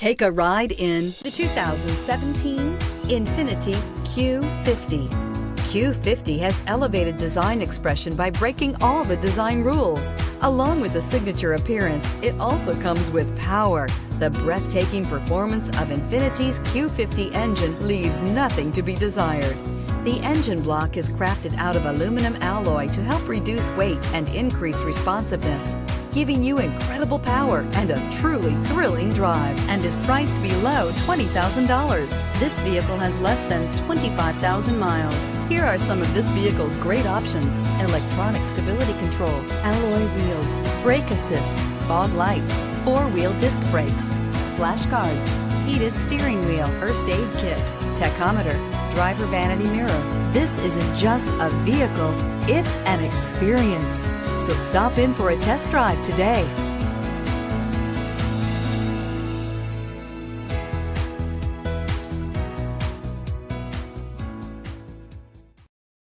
Take a ride in the 2017 Infiniti Q50. Q50 has elevated design expression by breaking all the design rules. Along with the signature appearance, it also comes with power. The breathtaking performance of Infiniti's Q50 engine leaves nothing to be desired. The engine block is crafted out of aluminum alloy to help reduce weight and increase responsiveness, giving you incredible power and a truly thrilling drive, and is priced below $20,000. This vehicle has less than 25,000 miles. Here are some of this vehicle's great options: electronic stability control, alloy wheels, brake assist, fog lights, four-wheel disc brakes, splash guards, heated steering wheel, first aid kit, tachometer, driver vanity mirror. This isn't just a vehicle, it's an experience. So stop in for a test drive today.